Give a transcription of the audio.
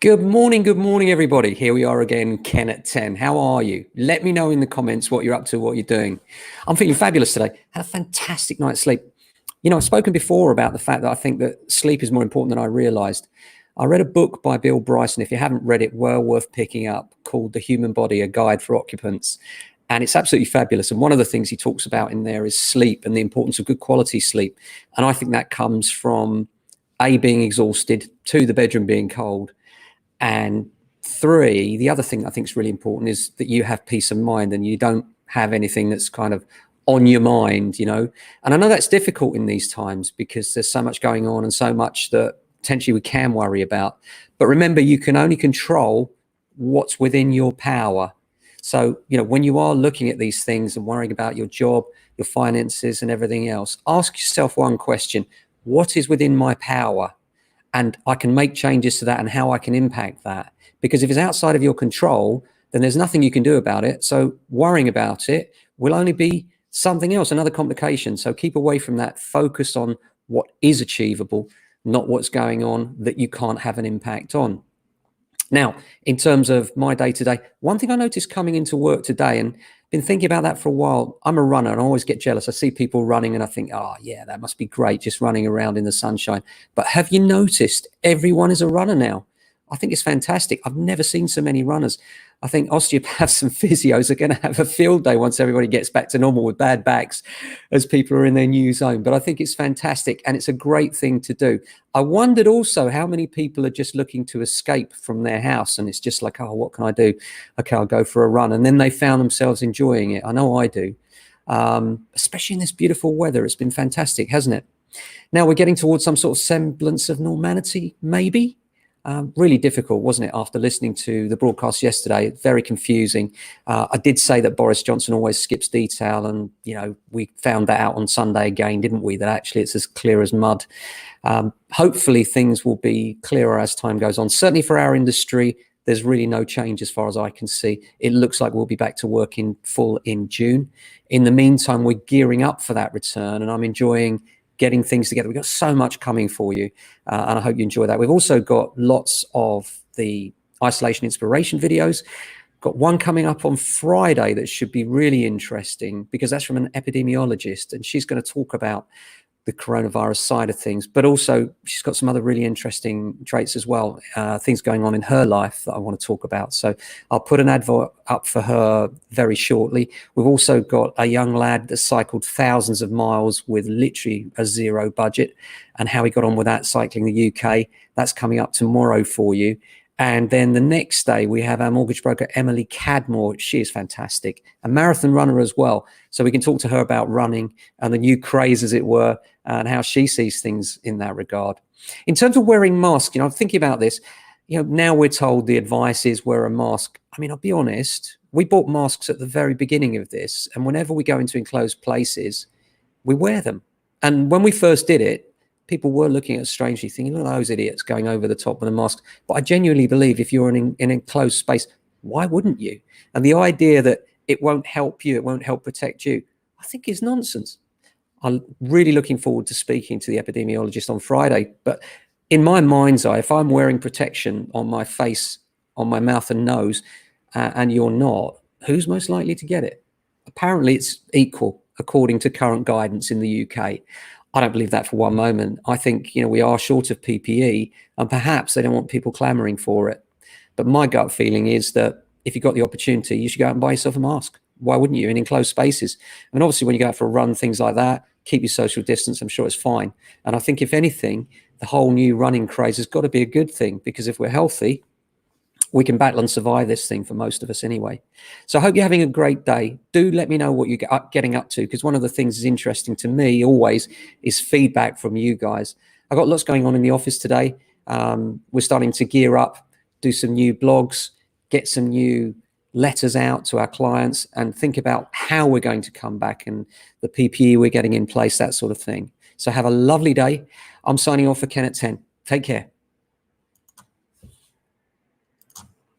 Good morning, everybody. Here we are again, Ken at 10. How are you? Let me know in the comments what you're up to, what you're doing. I'm feeling fabulous today. Had a fantastic night's sleep. You know, I've spoken before about the fact that I think that sleep is more important than I realized. I read a book by Bill Bryson, if you haven't read it, well worth picking up, called The Human Body, A Guide for Occupants. And it's absolutely fabulous. And one of the things he talks about in there is sleep and the importance of good quality sleep. And I think that comes from A, being exhausted, 2, the bedroom being cold, and 3, the other thing I think is really important is that you have peace of mind and you don't have anything that's kind of on your mind, you know. And I know that's difficult in these times because there's so much going on and so much that potentially we can worry about. But remember, you can only control what's within your power. So, you know, when you are looking at these things and worrying about your job, your finances and everything else, ask yourself one question: what is within my power? And I can make changes to that and how I can impact that. Because if it's outside of your control, then there's nothing you can do about it. So worrying about it will only be something else, another complication. So keep away from that. Focus on what is achievable, not what's going on that you can't have an impact on. Now, in terms of my day-to-day, one thing I noticed coming into work today, and been thinking about that for a while, I'm a runner and I always get jealous. I see people running and I think, oh yeah, that must be great, just running around in the sunshine. But have you noticed everyone is a runner now? I think it's fantastic. I've never seen so many runners. I think osteopaths and physios are going to have a field day once everybody gets back to normal with bad backs as people are in their new zone. But I think it's fantastic and it's a great thing to do. I wondered also how many people are just looking to escape from their house and it's just like, oh, what can I do? Okay, I'll go for a run. And then they found themselves enjoying it. I know I do, especially in this beautiful weather. It's been fantastic, hasn't it? Now we're getting towards some sort of semblance of normality, maybe. Really difficult, wasn't it, after listening to the broadcast yesterday? Very confusing. I did say that Boris Johnson always skips detail, and you know, we found that out on Sunday again, didn't we, that actually it's as clear as mud. Hopefully things will be clearer as time goes on. Certainly for our industry, there's really no change as far as I can see. It looks like we'll be back to work in full in June. In the meantime, we're gearing up for that return, and I'm enjoying getting things together. We've got so much coming for you, and I hope you enjoy that. We've also got lots of the isolation inspiration videos. Got one coming up on Friday that should be really interesting because that's from an epidemiologist, and she's going to talk about the coronavirus side of things, but also she's got some other really interesting traits as well, things going on in her life that I want to talk about. So I'll put an advert up for her very shortly. We've also got a young lad that cycled thousands of miles with literally a zero budget and how he got on with that cycling the UK. That's coming up tomorrow for you. And then the next day, we have our mortgage broker, Emily Cadmore. She is fantastic, a marathon runner as well. So we can talk to her about running and the new craze, as it were, and how she sees things in that regard. In terms of wearing masks, you know, I'm thinking about this. You know, now we're told the advice is wear a mask. I mean, I'll be honest, we bought masks at the very beginning of this. And whenever we go into enclosed places, we wear them. And when we first did it, people were looking at us strangely, thinking, look at those idiots going over the top with a mask. But I genuinely believe if you're in an enclosed space, why wouldn't you? And the idea that it won't help you, it won't help protect you, I think is nonsense. I'm really looking forward to speaking to the epidemiologist on Friday. But in my mind's eye, if I'm wearing protection on my face, on my mouth and nose, and you're not, who's most likely to get it? Apparently it's equal, according to current guidance in the UK. I don't believe that for one moment. I think, you know, we are short of PPE and perhaps they don't want people clamoring for it. But my gut feeling is that if you've got the opportunity, you should go out and buy yourself a mask. Why wouldn't you, in enclosed spaces? And obviously when you go out for a run, things like that, keep your social distance, I'm sure it's fine. And I think if anything, the whole new running craze has got to be a good thing, because if we're healthy, we can battle and survive this thing for most of us anyway. So I hope you're having a great day. Do let me know what you're getting up to, because one of the things that's interesting to me always is feedback from you guys. I've got lots going on in the office today. We're starting to gear up, do some new blogs, get some new letters out to our clients, and think about how we're going to come back and the PPE we're getting in place, that sort of thing. So have a lovely day. I'm signing off for Ken at 10. Take care.